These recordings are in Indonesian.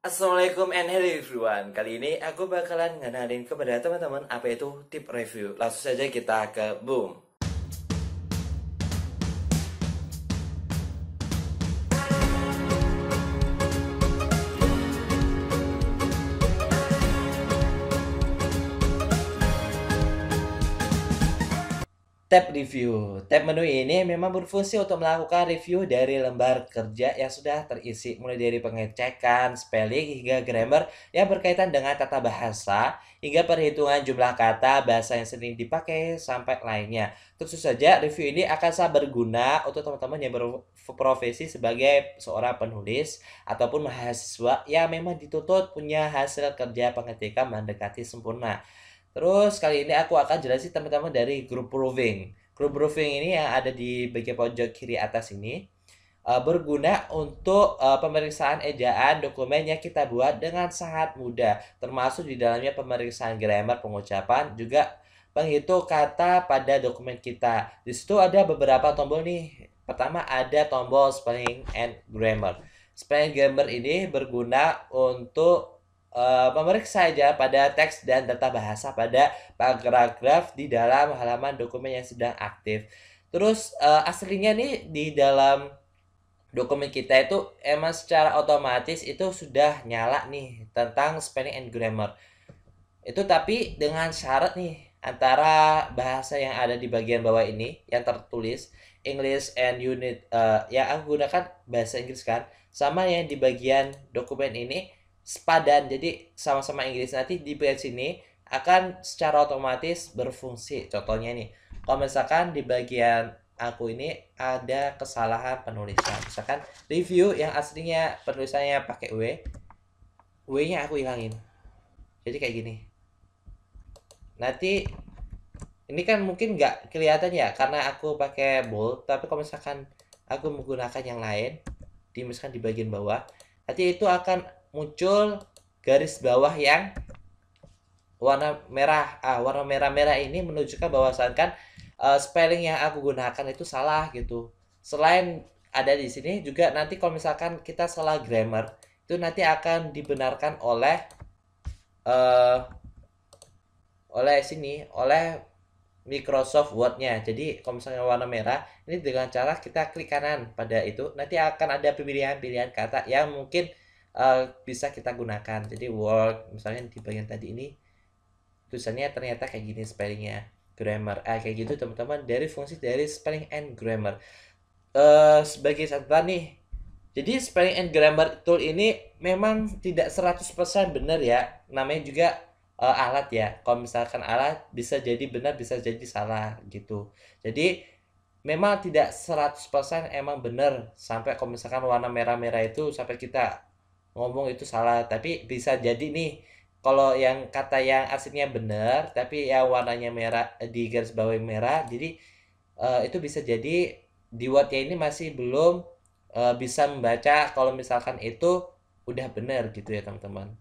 Assalamualaikum and hello everyone. Kali ini aku bakalan ngenalin kepada teman-teman apa itu tip review. Langsung saja kita ke boom. Tab review. Tab menu ini memang berfungsi untuk melakukan review dari lembar kerja yang sudah terisi, mulai dari pengecekan, spelling, hingga grammar yang berkaitan dengan tata bahasa, hingga perhitungan jumlah kata, bahasa yang sering dipakai, sampai lainnya. Tentu saja, review ini akan sangat berguna untuk teman-teman yang berprofesi sebagai seorang penulis ataupun mahasiswa yang memang dituntut punya hasil kerja pengetikan mendekati sempurna. Terus kali ini aku akan jelasin teman-teman dari group proving. Group proving ini yang ada di bagian pojok kiri atas ini berguna untuk pemeriksaan ejaan dokumen yang kita buat dengan sangat mudah, termasuk di dalamnya pemeriksaan grammar, pengucapan, juga penghitung kata pada dokumen kita. Di situ ada beberapa tombol nih. Pertama ada tombol spelling and grammar. Spelling grammar ini berguna untuk memeriksa saja pada teks dan data bahasa pada paragraf di dalam halaman dokumen yang sedang aktif. Terus aslinya nih di dalam dokumen kita itu emang secara otomatis itu sudah nyala nih tentang spelling and grammar. Itu tapi dengan syarat nih antara bahasa yang ada di bagian bawah ini yang tertulis English and unit yang aku gunakan bahasa Inggris kan, sama yang di bagian dokumen ini sepadan, jadi sama-sama Inggris. Nanti di bagian sini akan secara otomatis berfungsi. Contohnya nih, kalau misalkan di bagian aku ini ada kesalahan penulisan, misalkan review yang aslinya penulisannya pakai W-nya aku hilangin, jadi kayak gini. Nanti ini kan mungkin nggak kelihatan ya karena aku pakai bold, tapi kalau misalkan aku menggunakan yang lain, misalkan di bagian bawah, nanti itu akan muncul garis bawah yang warna merah. Warna merah-merah ini menunjukkan bahwasankan spelling yang aku gunakan itu salah gitu. Selain ada di sini juga nanti kalau misalkan kita salah grammar, itu nanti akan dibenarkan oleh Microsoft Word-nya. Jadi kalau misalnya warna merah, ini dengan cara kita klik kanan pada itu, nanti akan ada pilihan-pilihan kata yang mungkin bisa kita gunakan. Jadi Word, misalnya di bagian tadi ini tulisannya ternyata kayak gini spellingnya, grammar. Kayak gitu teman-teman, dari fungsi dari spelling and grammar. Sebagai catatan nih, jadi spelling and grammar tool ini memang tidak 100% benar ya. Namanya juga alat ya. Kalau misalkan alat bisa jadi benar, bisa jadi salah gitu. Jadi memang tidak 100% emang benar. Sampai kalau misalkan warna merah-merah itu sampai kita ngomong itu salah. Tapi bisa jadi nih, kalau yang kata yang aslinya benar, tapi yang warnanya merah di garis bawah merah, jadi itu bisa jadi di Word-nya ini masih belum bisa membaca kalau misalkan itu udah benar gitu ya teman-teman.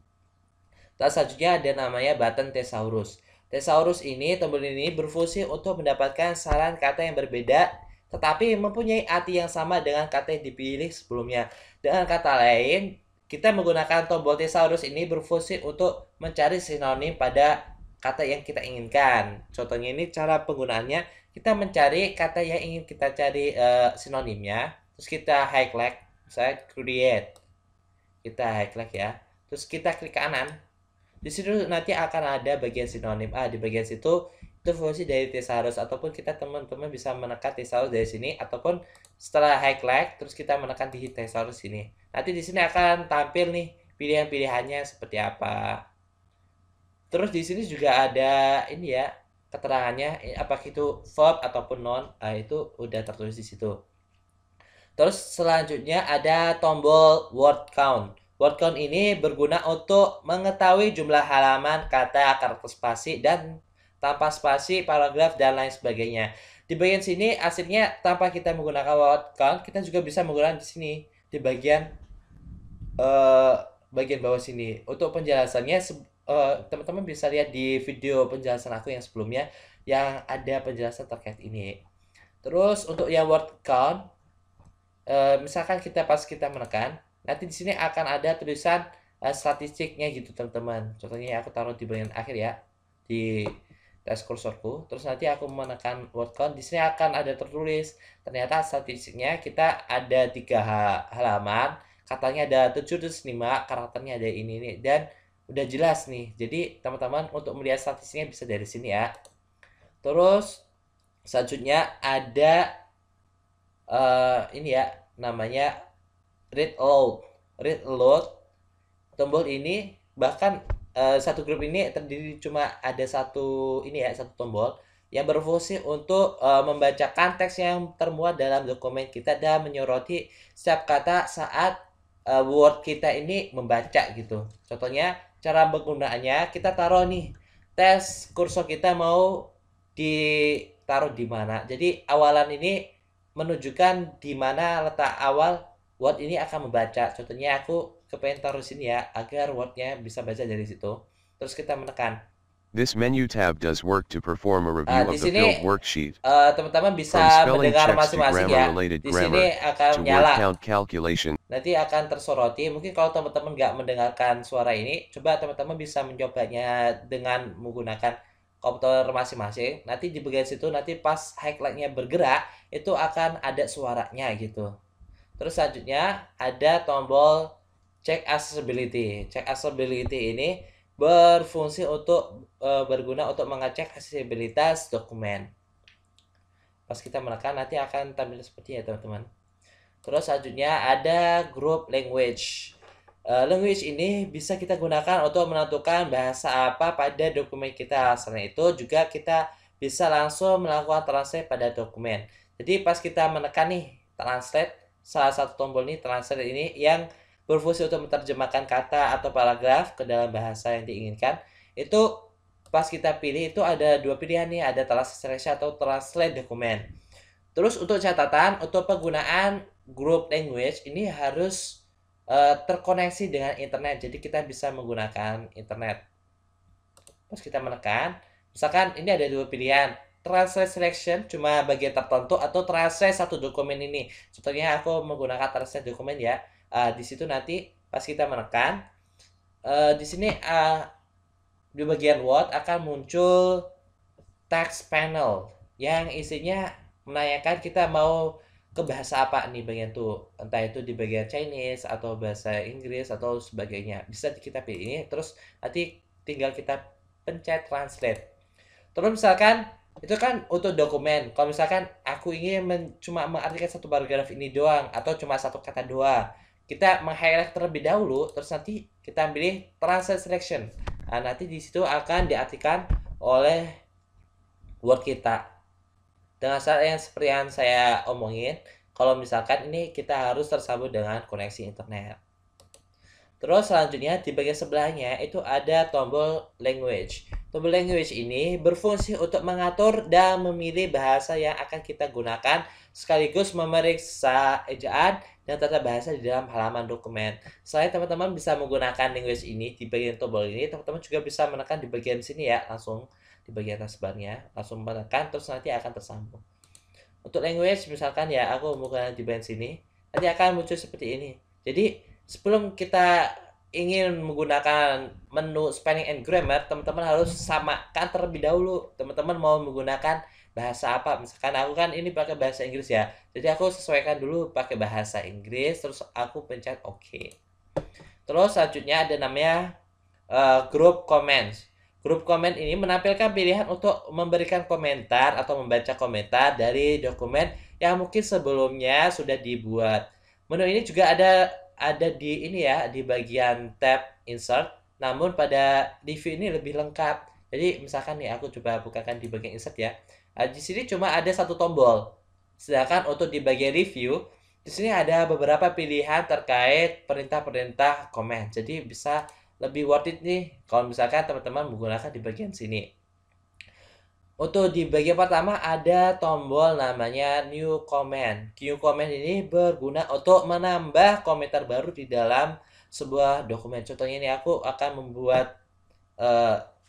Terus selanjutnya ada namanya button thesaurus. Thesaurus ini, tombol ini berfungsi untuk mendapatkan saran kata yang berbeda tetapi mempunyai arti yang sama dengan kata yang dipilih sebelumnya. Dengan kata lain, kita menggunakan tombol thesaurus ini berfungsi untuk mencari sinonim pada kata yang kita inginkan. Contohnya ini cara penggunaannya, kita mencari kata yang ingin kita cari sinonimnya, terus kita highlight, saya create, kita highlight ya, terus kita klik kanan. Di situ nanti akan ada bagian sinonim. Di bagian situ itu fungsi dari thesaurus, ataupun kita teman-teman bisa menekan thesaurus dari sini, ataupun setelah highlight terus kita menekan di thesaurus sini. Nanti di sini akan tampil nih pilihan-pilihannya seperti apa. Terus di sini juga ada ini ya, keterangannya apakah itu verb ataupun noun. Itu udah tertulis di situ. Terus selanjutnya ada tombol word count. Word count ini berguna untuk mengetahui jumlah halaman, kata, karakter spasi, dan tanpa spasi, paragraf, dan lain sebagainya. Di bagian sini aslinya tanpa kita menggunakan word count, kita juga bisa menggunakan di sini di bagian bawah sini. Untuk penjelasannya teman-teman bisa lihat di video penjelasan aku yang sebelumnya yang ada penjelasan terkait ini. Terus untuk yang word count, misalkan kita pas kita menekan, nanti di sini akan ada tulisan statistiknya gitu teman-teman. Contohnya aku taruh di bagian akhir ya, di tes kursorku. Terus nanti aku menekan word count. Di sini akan ada tertulis. Ternyata statistiknya kita ada 3 halaman. Katanya ada 705, karakternya ada ini dan udah jelas nih. Jadi teman-teman untuk melihat statistiknya bisa dari sini ya. Terus selanjutnya ada ini ya namanya read aloud. Read aloud tombol ini bahkan satu grup ini terdiri cuma ada satu ini ya, satu tombol yang berfungsi untuk membacakan teks yang termuat dalam dokumen kita dan menyoroti setiap kata saat Word kita ini membaca gitu. Contohnya cara penggunaannya kita taruh nih tes kursor kita mau ditaruh di mana. Jadi awalan ini menunjukkan di mana letak awal Word ini akan membaca. Contohnya aku kepengen taruh sini ya agar Word-nya bisa baca dari situ. Terus kita menekan. This menu tab does work to perform a review Di of the sini filled worksheet. teman-teman From bisa spelling mendengar checks to masing-masing ya. grammar-related Di sini grammar akan to word nyala. count calculation. Nanti akan tersoroti. Mungkin kalau teman-teman nggak mendengarkan suara ini, coba teman-teman bisa mencobanya dengan menggunakan komputer masing-masing. Nanti di bagian situ nanti pas highlight-nya bergerak, itu akan ada suaranya gitu. Terus selanjutnya ada tombol check accessibility. Check accessibility ini berfungsi untuk berguna untuk mengecek aksesibilitas dokumen. Pas kita menekan nanti akan tampil seperti ini ya teman-teman. Terus selanjutnya ada group language. Language ini bisa kita gunakan untuk menentukan bahasa apa pada dokumen kita. Selain itu juga kita bisa langsung melakukan translate pada dokumen. Jadi pas kita menekan nih translate, salah satu tombol nih translate ini yang berfungsi untuk menerjemahkan kata atau paragraf ke dalam bahasa yang diinginkan. Itu pas kita pilih itu ada 2 pilihan nih, ada translate atau translate dokumen. Terus untuk catatan, untuk penggunaan group language ini harus terkoneksi dengan internet. Jadi kita bisa menggunakan internet. Terus kita menekan, misalkan ini ada 2 pilihan. Translate selection cuma bagian tertentu atau translate satu dokumen ini. Contohnya aku menggunakan translate dokumen ya. Di situ nanti pas kita menekan, di sini di bagian Word akan muncul text panel yang isinya menanyakan kita mau ke bahasa apa nih bagian tuh, entah itu di bagian Chinese atau bahasa Inggris atau sebagainya. Bisa kita pilih ini, terus nanti tinggal kita pencet translate. Terus misalkan itu kan untuk dokumen. Kalau misalkan aku ingin cuma mengartikan satu paragraf ini doang atau cuma satu kata doang, kita meng-highlight terlebih dahulu, terus nanti kita pilih translate selection. Nah, nanti di situ akan diartikan oleh Word kita dengan cara yang seperti yang saya omongin. Kalau misalkan ini kita harus tersambung dengan koneksi internet. Terus selanjutnya di bagian sebelahnya itu ada tombol language. Tombol language ini berfungsi untuk mengatur dan memilih bahasa yang akan kita gunakan sekaligus memeriksa ejaan dan tata bahasa di dalam halaman dokumen. Selain teman-teman bisa menggunakan language ini di bagian tombol ini, teman-teman juga bisa menekan di bagian sini ya, langsung di bagian taskbarnya, langsung menekan terus nanti akan tersambung. Untuk language misalkan ya aku menggunakan di bagian sini, nanti akan muncul seperti ini. Jadi sebelum kita ingin menggunakan menu spelling and grammar, teman-teman harus samakan terlebih dahulu. Teman-teman mau menggunakan bahasa apa? Misalkan aku kan ini pakai bahasa Inggris ya. Jadi aku sesuaikan dulu pakai bahasa Inggris, terus aku pencet OK. Terus selanjutnya ada namanya group comments. Group comment ini menampilkan pilihan untuk memberikan komentar atau membaca komentar dari dokumen yang mungkin sebelumnya sudah dibuat. Menu ini juga ada di ini ya, di bagian tab insert. Namun pada review ini lebih lengkap. Jadi misalkan nih aku coba bukakan di bagian insert ya. Di sini cuma ada satu tombol. Sedangkan untuk di bagian review, di sini ada beberapa pilihan terkait perintah-perintah komen. Jadi bisa lebih worth it nih kalau misalkan teman-teman menggunakan di bagian sini. Untuk di bagian pertama ada tombol namanya new comment. New comment ini berguna untuk menambah komentar baru di dalam sebuah dokumen. Contohnya ini aku akan membuat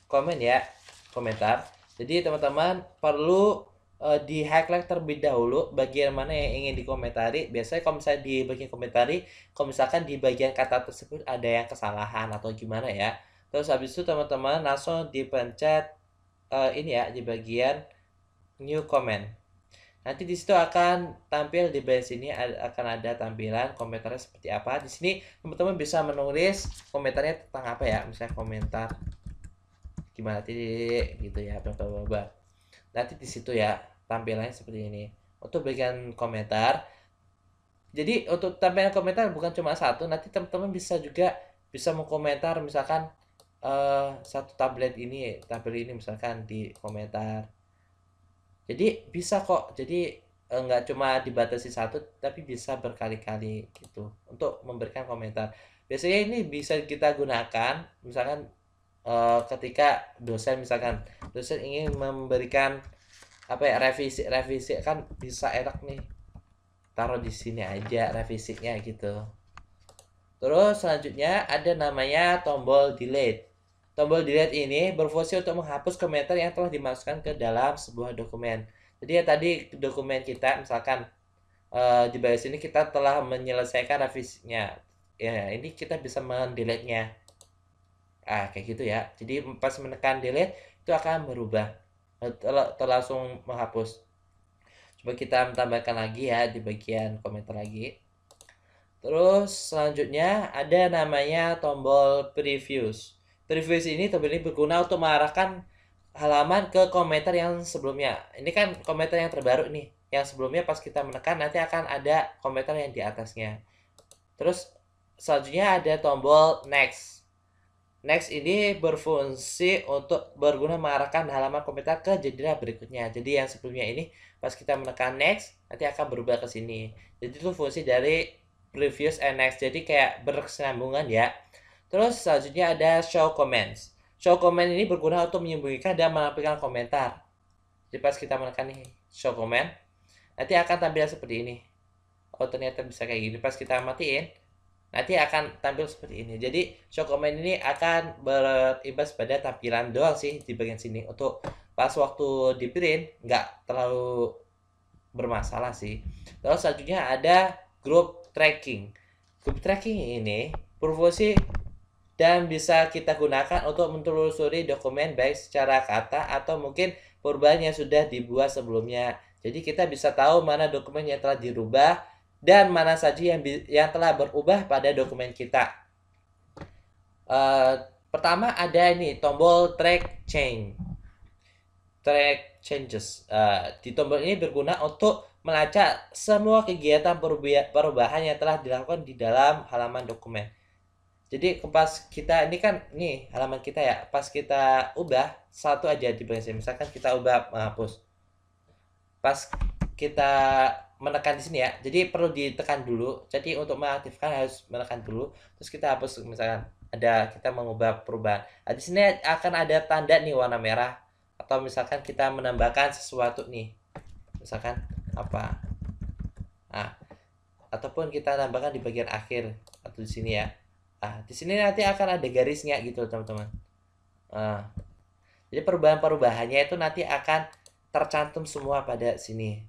komen ya, komentar. Jadi teman-teman perlu di highlight terlebih dahulu bagian mana yang ingin dikomentari. Biasanya kalau misalnya di bagian komentari, kalau misalkan di bagian kata tersebut ada yang kesalahan atau gimana ya. Terus habis itu teman-teman langsung dipencet ini ya di bagian new comment. Nanti di situ akan tampil di bawah sini akan ada tampilan komentarnya seperti apa. Di sini teman-teman bisa menulis komentarnya tentang apa ya, misalnya komentar gimana titik gitu ya, bla. Nanti di situ ya tampilannya seperti ini. Untuk bagian komentar, jadi untuk tampilan komentar bukan cuma satu, nanti teman-teman bisa juga bisa mengkomentar misalkan satu tablet ini, tabel ini misalkan di komentar. Jadi bisa kok. Jadi nggak cuma dibatasi satu, tapi bisa berkali-kali gitu untuk memberikan komentar. Biasanya ini bisa kita gunakan misalkan ketika dosen ingin memberikan apa ya, revisi kan bisa enak nih taruh di sini aja revisinya gitu. Terus selanjutnya ada namanya tombol delete. Tombol delete ini berfungsi untuk menghapus komentar yang telah dimasukkan ke dalam sebuah dokumen. Jadi ya tadi dokumen kita misalkan di bawah sini kita telah menyelesaikan revisinya. Ya, ini kita bisa mendelete-nya. Kayak gitu ya. Jadi pas menekan delete itu akan berubah. Langsung menghapus. Coba kita tambahkan lagi ya di bagian komentar lagi. Terus selanjutnya ada namanya tombol previews. Previews ini tombol ini berguna untuk mengarahkan halaman ke komentar yang sebelumnya. Ini kan komentar yang terbaru nih. Yang sebelumnya pas kita menekan nanti akan ada komentar yang di atasnya. Terus selanjutnya ada tombol next. Next ini berfungsi untuk berguna mengarahkan halaman komentar ke jendela berikutnya. Jadi yang sebelumnya ini pas kita menekan next nanti akan berubah ke sini. Jadi itu fungsi dari previous and next. Jadi kayak berkesinambungan ya. Terus selanjutnya ada show comments. Show comment ini berguna untuk menyembunyikan dan menampilkan komentar. Jadi pas kita menekan nih show comment nanti akan tampil seperti ini. Oh ternyata bisa kayak gini. Pas kita matiin nanti akan tampil seperti ini. Jadi show comment ini akan berimbas pada tampilan doang sih di bagian sini. Untuk pas waktu di print nggak terlalu bermasalah sih. Terus selanjutnya ada group tracking. Group tracking ini berfungsi dan bisa kita gunakan untuk menelusuri dokumen baik secara kata atau mungkin perubahan yang sudah dibuat sebelumnya. Jadi kita bisa tahu mana dokumen yang telah dirubah dan mana saja yang telah berubah pada dokumen kita. Pertama ada ini tombol track changes. Di tombol ini berguna untuk melacak semua kegiatan perubahan yang telah dilakukan di dalam halaman dokumen. Jadi pas kita ini kan nih halaman kita ya, pas kita ubah satu aja di bagian sini. Misalkan kita ubah menghapus. Pas kita menekan di sini ya. Jadi perlu ditekan dulu. Jadi untuk mengaktifkan harus menekan dulu. Terus kita hapus misalkan ada kita mengubah perubahan. Di sini akan ada tanda nih warna merah. Atau misalkan kita menambahkan sesuatu nih. Misalkan apa? Ataupun kita tambahkan di bagian akhir atau di sini ya. Di sini nanti akan ada garisnya gitu teman-teman. Jadi perubahan-perubahannya itu nanti akan tercantum semua pada sini.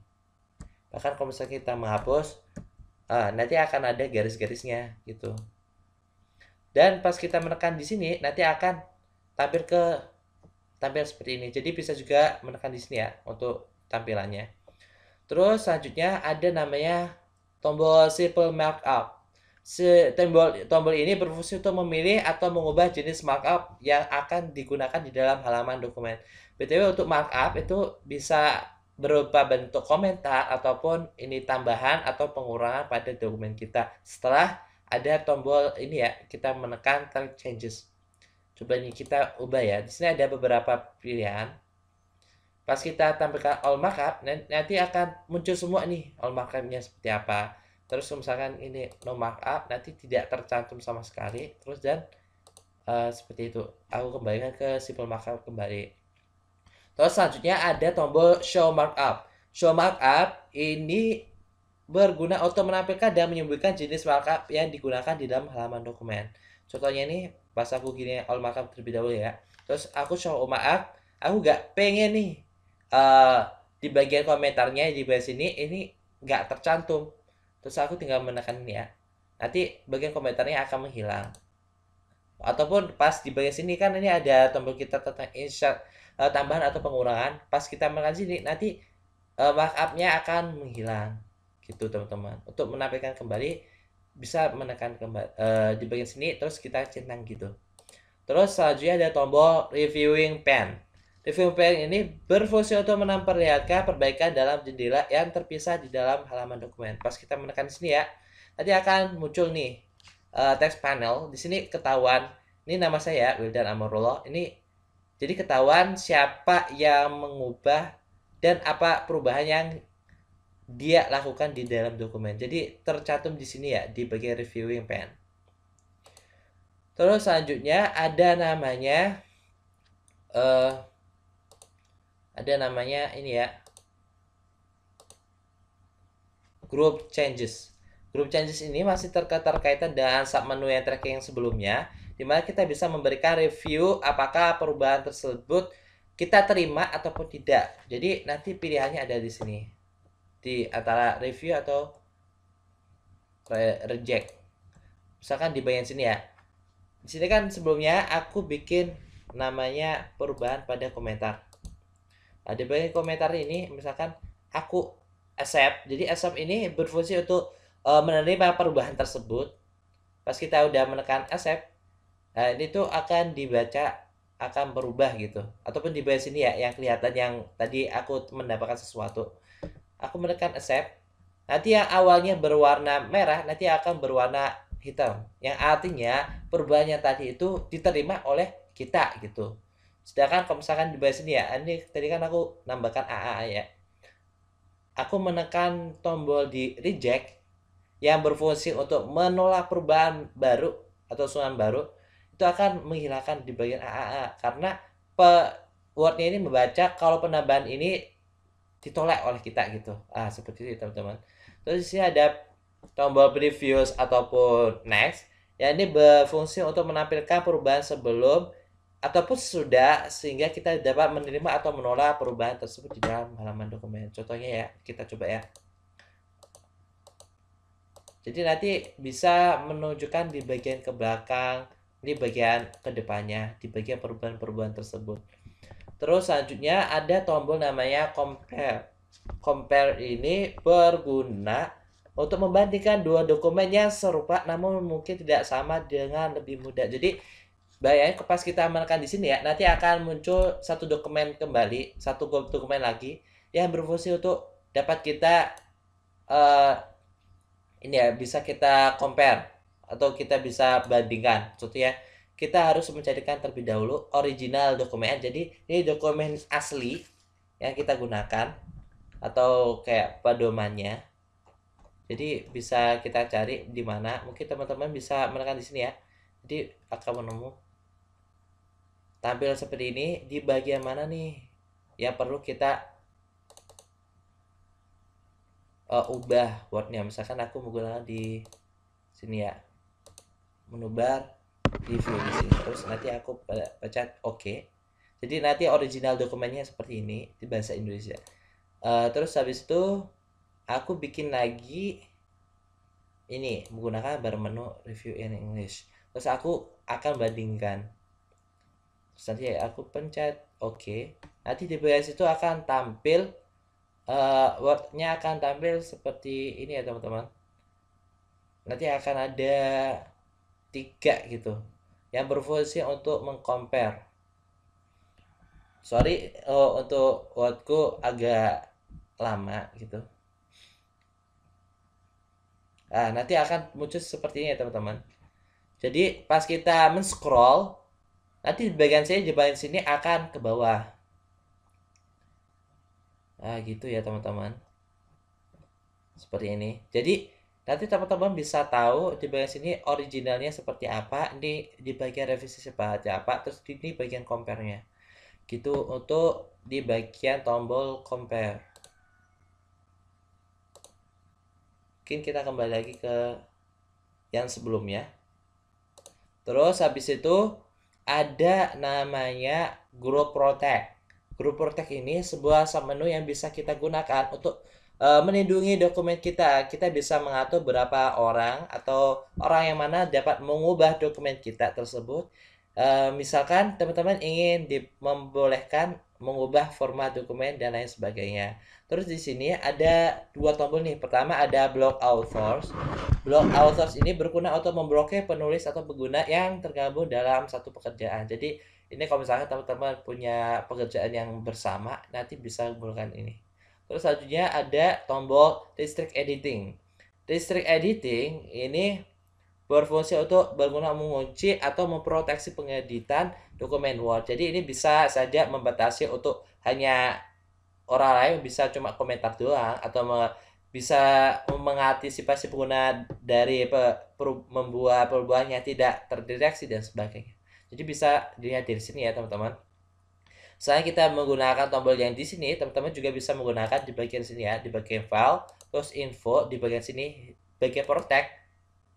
Bahkan kalau misalnya kita menghapus, nanti akan ada garis-garisnya gitu. Dan pas kita menekan di sini, nanti akan tampil seperti ini. Jadi bisa juga menekan di sini ya untuk tampilannya. Terus selanjutnya ada namanya tombol simple markup. Tombol ini berfungsi untuk memilih atau mengubah jenis markup yang akan digunakan di dalam halaman dokumen. BTW untuk markup itu bisa berupa bentuk komentar ataupun ini tambahan atau pengurangan pada dokumen kita. Setelah ada tombol ini ya, kita menekan track changes. Coba ini kita ubah ya. Di sini ada beberapa pilihan. Pas kita tampilkan all markup, nanti akan muncul semua nih all markupnya seperti apa. Terus misalkan ini no markup, nanti tidak tercantum sama sekali. Terus dan seperti itu. Aku kembalikan ke simple markup kembali. Terus selanjutnya ada tombol show markup. Show markup ini berguna untuk menampilkan dan menyembunyikan jenis markup yang digunakan di dalam halaman dokumen. Contohnya ini pas aku gini all markup terlebih dahulu ya. Terus aku show markup, aku nggak pengen nih di bagian komentarnya di bawah sini ini nggak tercantum. Terus aku tinggal menekan ini ya. Nanti bagian komentarnya akan menghilang. Ataupun pas di bagian sini kan ini ada tombol kita tentang insert tambahan atau pengurangan. Pas kita menekan sini nanti markupnya akan menghilang gitu teman-teman. Untuk menampilkan kembali bisa menekan kembali di bagian sini terus kita centang gitu. Terus selanjutnya ada tombol reviewing pen. Reviewing pen ini berfungsi untuk memperlihatkan perbaikan dalam jendela yang terpisah di dalam halaman dokumen. Pas kita menekan di sini ya, nanti akan muncul nih text panel. Di sini ketahuan ini nama saya Wildan Amorullah. Ini jadi ketahuan siapa yang mengubah dan apa perubahan yang dia lakukan di dalam dokumen. Jadi tercantum di sini ya di bagian reviewing pen. Terus selanjutnya ada namanya ini ya, group changes. Group changes ini masih terkaitan dengan submenu yang tracking sebelumnya, di mana kita bisa memberikan review apakah perubahan tersebut kita terima ataupun tidak. Jadi nanti pilihannya ada di sini, di antara review atau reject. Misalkan di bagian sini ya. Di sini kan sebelumnya aku bikin namanya perubahan pada komentar. Nah, di bagian komentar ini misalkan aku accept. Jadi accept ini berfungsi untuk menerima perubahan tersebut. Pas kita udah menekan accept, nah ini tuh akan dibaca, akan berubah gitu. Ataupun di bagian sini ya yang kelihatan yang tadi aku mendapatkan sesuatu. Aku menekan accept. Nanti yang awalnya berwarna merah nanti akan berwarna hitam. Yang artinya perubahannya tadi itu diterima oleh kita gitu. Sedangkan kalau misalkan di bawah sini ya, ini tadi kan aku nambahkan AAA ya. Aku menekan tombol di reject yang berfungsi untuk menolak perubahan baru atau usulan baru, itu akan menghilangkan di bagian AAA karena wordnya ini membaca kalau penambahan ini ditolak oleh kita gitu. Seperti itu teman-teman. Terus di sini ada tombol previous ataupun next. Ya ini berfungsi untuk menampilkan perubahan sebelum ataupun sudah sehingga kita dapat menerima atau menolak perubahan tersebut di dalam halaman dokumen. Contohnya ya, kita coba ya. Jadi nanti bisa menunjukkan di bagian ke belakang, di bagian ke depannya, di bagian perubahan-perubahan tersebut. Terus selanjutnya ada tombol namanya compare. Compare ini berguna untuk membandingkan dua dokumen yang serupa namun mungkin tidak sama dengan lebih mudah. Jadi bayangin pas kita menekan di sini ya, nanti akan muncul satu dokumen kembali, satu dokumen lagi yang berfungsi untuk dapat kita ini ya bisa kita compare atau kita bisa bandingkan. Contohnya kita harus mencarikan terlebih dahulu original dokumen. Jadi ini dokumen asli yang kita gunakan atau kayak pedomannya. Jadi bisa kita cari di mana. Mungkin teman-teman bisa menekan di sini ya. Jadi akan menemu tampil seperti ini. Di bagian mana nih yang perlu kita ubah wordnya. Misalkan aku menggunakan di sini ya, menu bar review di sini. Terus nanti aku pencet OK. Jadi nanti original dokumennya seperti ini di bahasa Indonesia. Terus habis itu aku bikin lagi ini menggunakan bar menu review in English. Terus aku akan bandingkan. Terus nanti aku pencet OK. Nanti di bagian situ akan tampil wordnya akan tampil seperti ini ya teman-teman. Nanti akan ada 3 gitu yang berfungsi untuk mengcompare. Sorry untuk wordku agak lama gitu. Nanti akan muncul seperti ini ya teman-teman. Jadi pas kita men-scroll, nanti di bagian sini akan ke bawah. Gitu ya teman-teman. Seperti ini. Jadi nanti teman-teman bisa tahu di bagian sini originalnya seperti apa, ini di bagian revisi seperti apa, terus ini bagian compare-nya. Gitu untuk di bagian tombol compare. Mungkin kita kembali lagi ke yang sebelumnya. Terus habis itu ada namanya group protect. Group Protect ini sebuah submenu yang bisa kita gunakan untuk melindungi dokumen kita. Kita bisa mengatur berapa orang atau orang yang mana dapat mengubah dokumen kita tersebut. Misalkan teman-teman ingin membolehkan mengubah format dokumen dan lain sebagainya. Terus di sini ada dua tombol nih. Pertama ada block authors. Block authors ini berguna untuk memblokir penulis atau pengguna yang tergabung dalam satu pekerjaan. Jadi ini kalau misalnya teman-teman punya pekerjaan yang bersama, nanti bisa menggunakan ini. Terus selanjutnya ada tombol Restrict Editing. Restrict Editing ini berfungsi untuk berguna mengunci atau memproteksi pengeditan dokumen Word. Jadi ini bisa saja membatasi untuk hanya orang lain bisa cuma komentar doang atau bisa mengantisipasi pengguna dari membuat perubahan yang tidak terdeteksi dan sebagainya. Jadi bisa dilihat dari sini ya teman-teman. Selain kita menggunakan tombol yang di sini, teman-teman juga bisa menggunakan di bagian sini ya, di bagian file, terus info di bagian sini, bagian protect,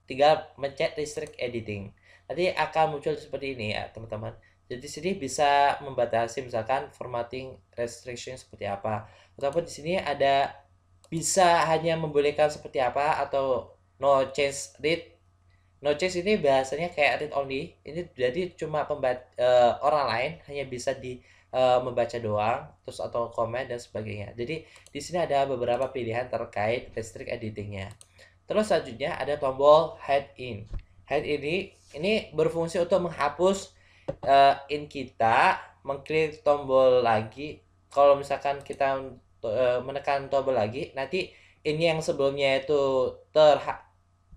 tinggal mencet restrict editing. Nanti akan muncul seperti ini ya teman-teman. Jadi di sini bisa membatasi misalkan formatting restriction seperti apa. Ataupun di sini ada bisa hanya membolehkan seperti apa atau no change read. No change ini bahasanya kayak read only. Ini jadi cuma orang lain hanya bisa membaca doang, terus atau komen dan sebagainya. Jadi di sini ada beberapa pilihan terkait restrict editingnya. Terus selanjutnya ada tombol hide in. Hide ini berfungsi untuk menghapus in kita, mengklik tombol lagi. Kalau misalkan kita menekan tombol lagi, nanti ini yang sebelumnya itu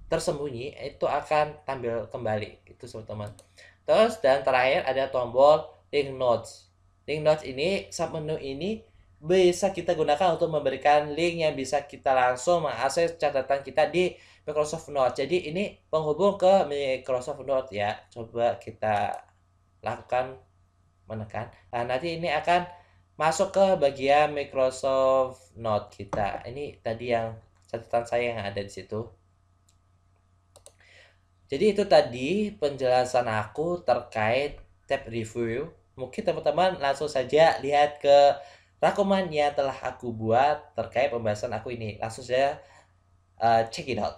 tersembunyi itu akan tampil kembali itu teman-teman. Terus dan terakhir ada tombol link notes. Link notes ini submenu ini bisa kita gunakan untuk memberikan link yang bisa kita langsung mengakses catatan kita di Microsoft Notes. Jadi ini penghubung ke Microsoft Notes ya. Coba kita lakukan menekan. Nah, nanti ini akan masuk ke bagian Microsoft Note kita. Ini tadi yang catatan saya yang ada di situ. Jadi itu tadi penjelasan aku terkait tab review. Mungkin teman-teman langsung saja lihat ke rangkuman yang telah aku buat terkait pembahasan aku ini. Langsung saja check it out.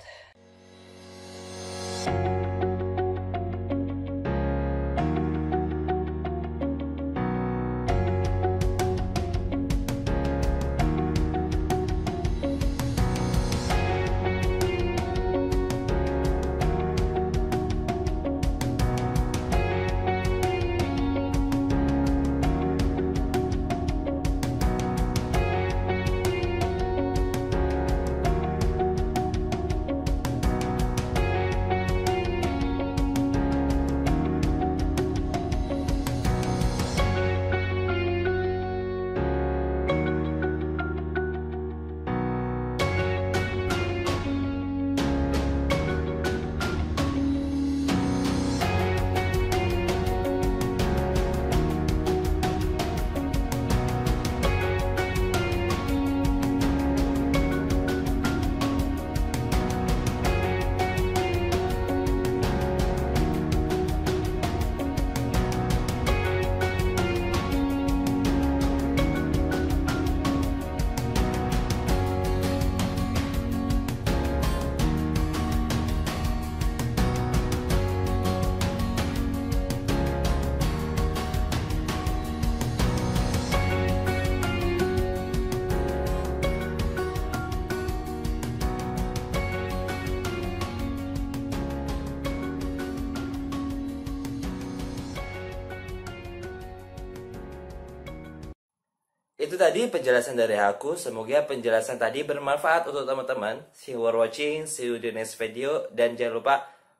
Itu tadi penjelasan dari aku. Semoga penjelasan tadi bermanfaat untuk teman-teman. See you for watching, see you in the next video, dan jangan lupa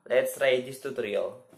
let's try this tutorial.